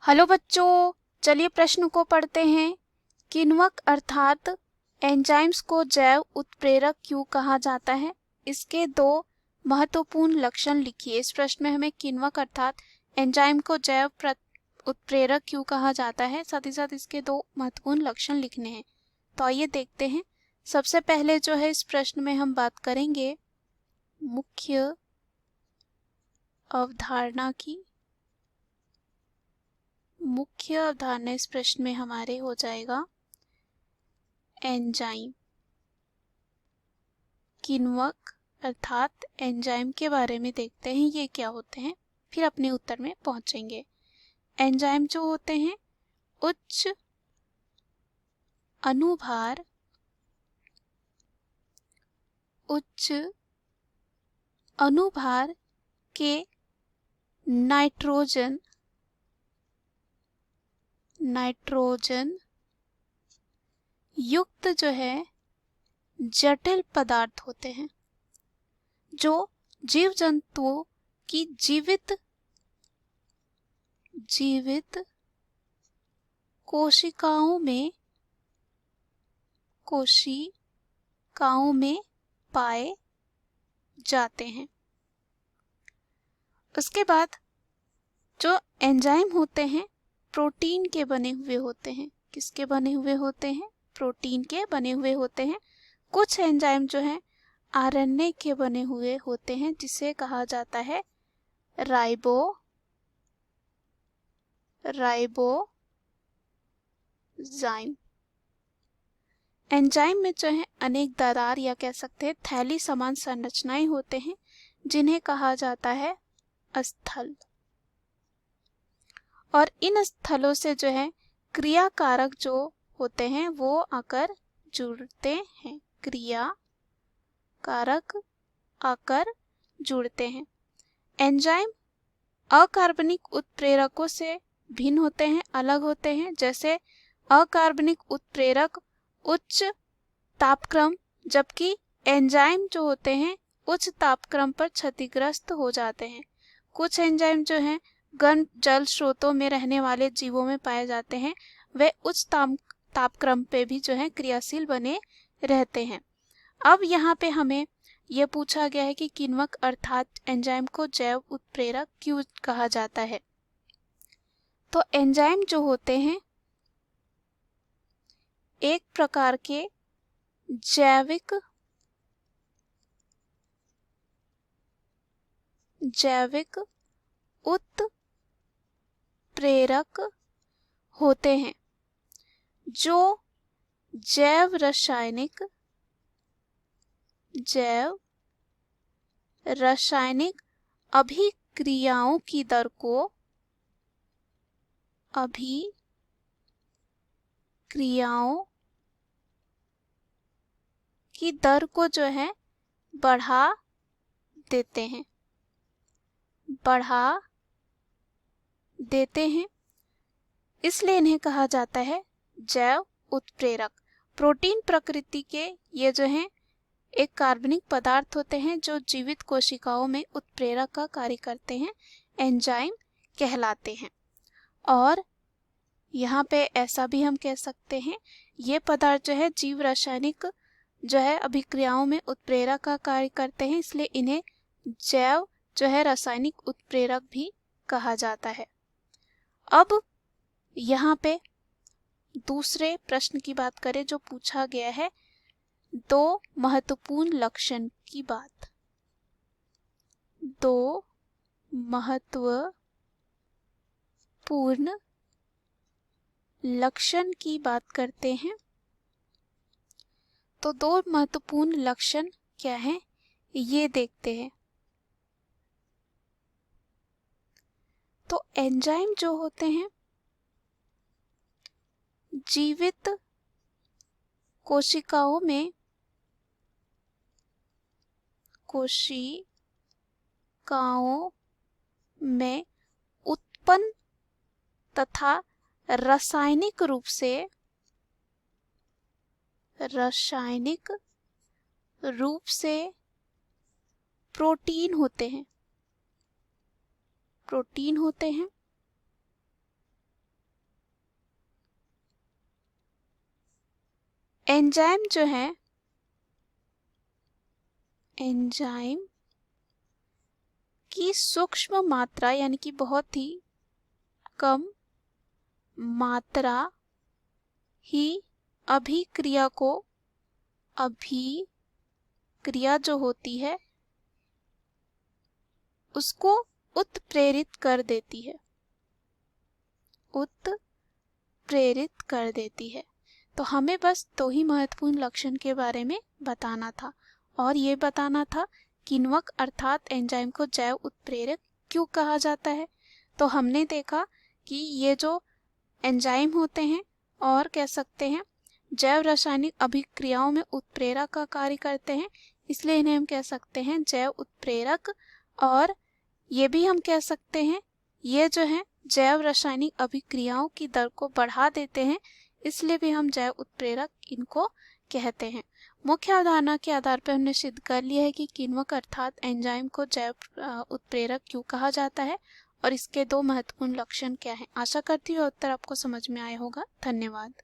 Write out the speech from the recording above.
Hello बच्चों, चलिए प्रश्न को पढ़ते हैं। किण्वक अर्थात एंजाइम्स को जैव उत्प्रेरक क्यों कहा जाता है? इसके दो महत्वपूर्ण लक्षण लिखिए। इस प्रश्न में हमें किण्वक अर्थात एंजाइम को जैव उत्प्रेरक क्यों कहा जाता है, साथ ही साथ इसके दो महत्वपूर्ण लक्षण लिखने हैं। तो आइए देखते हैं। सबसे पहले जो है इस प्रश्न में हम बात करेंगे मुख्य अवधारणा की। मुख्य अवधारणा इस प्रश्न में हमारे हो जाएगा एंजाइम। किण्वक अर्थात एंजाइम के बारे में देखते हैं ये क्या होते हैं, फिर अपने उत्तर में पहुंचेंगे। एंजाइम जो होते हैं उच्च अनुभार के नाइट्रोजन युक्त जो है जटिल पदार्थ होते हैं जो जीव जंतुओं की जीवित कोशिकाओं में पाए जाते हैं। उसके बाद जो एंजाइम होते हैं प्रोटीन के बने हुए होते हैं। किसके बने हुए होते हैं? प्रोटीन के बने हुए होते हैं। कुछ एंजाइम जो हैं आरएनए के बने हुए होते हैं, जिसे कहा जाता है राइबोजाइम। एंजाइम में जो है अनेक दरार या कह सकते हैं थैली समान संरचनाएं होते हैं, जिन्हें कहा जाता है स्थल। और इन स्थलों से जो है क्रियाकारक जो होते हैं वो आकर जुड़ते हैं। क्रियाकारक आकर जुड़ते हैं। एंजाइम अकार्बनिक उत्प्रेरकों से भिन्न होते हैं, अलग होते हैं। जैसे अकार्बनिक उत्प्रेरक उच्च तापक्रम, जबकि एंजाइम जो होते हैं उच्च तापक्रम पर क्षतिग्रस्त हो जाते हैं। कुछ एंजाइम जो हैं गर्म जल स्रोतों में रहने वाले जीवों में पाए जाते हैं, वे उच्च तापक्रम पे भी जो है क्रियाशील बने रहते हैं। अब यहाँ पे हमें यह पूछा गया है कि किण्वक अर्थात एंजाइम को जैव उत्प्रेरक क्यों कहा जाता है। तो एंजाइम जो होते हैं एक प्रकार के जैविक उत्प्रेरक होते हैं जो जैव रासायनिक अभिक्रियाओं की दर को जो है बढ़ा देते हैं, इसलिए इन्हें कहा जाता है जैव उत्प्रेरक। प्रोटीन प्रकृति के ये जो हैं एक कार्बनिक पदार्थ होते हैं जो जीवित कोशिकाओं में उत्प्रेरक का कार्य करते हैं, एंजाइम कहलाते हैं। और यहाँ पे ऐसा भी हम कह सकते हैं ये पदार्थ जो है जीव रासायनिक जो है अभिक्रियाओं में उत्प्रेरक का कार्य करते हैं, इसलिए इन्हें जैव जो है रासायनिक उत्प्रेरक भी कहा जाता है। अब यहाँ पे दूसरे प्रश्न की बात करें जो पूछा गया है, दो महत्वपूर्ण लक्षण की बात। दो महत्वपूर्ण लक्षण की बात करते हैं। तो दो महत्वपूर्ण लक्षण क्या हैं ये देखते हैं। तो एंजाइम जो होते हैं जीवित कोशिकाओं में उत्पन्न तथा रासायनिक रूप से प्रोटीन होते हैं। एंजाइम जो है, एंजाइम की सूक्ष्म मात्रा यानी कि बहुत ही कम मात्रा ही अभिक्रिया जो होती है उसको उत्प्रेरित कर देती है, उत्प्रेरित कर देती है। तो हमें बस दो ही महत्वपूर्ण लक्षण के बारे में बताना था, और ये बताना था किण्वक अर्थात एंजाइम को जैव उत्प्रेरक क्यों कहा जाता है। तो हमने देखा कि ये जो एंजाइम होते हैं और कह सकते हैं जैव रासायनिक अभिक्रियाओं में उत्प्रेरक का कार्य करते हैं, इसलिए इन्हें हम कह सकते हैं जैव उत्प्रेरक। और ये भी हम कह सकते हैं ये जो है जैव रासायनिक अभिक्रियाओं की दर को बढ़ा देते हैं, इसलिए भी हम जैव उत्प्रेरक इनको कहते हैं। मुख्य अवधारणा के आधार पर हमने सिद्ध कर लिया है कि किण्वक अर्थात एंजाइम को जैव उत्प्रेरक क्यों कहा जाता है और इसके दो महत्वपूर्ण लक्षण क्या हैं। आशा करती हूँ उत्तर आपको समझ में आया होगा। धन्यवाद।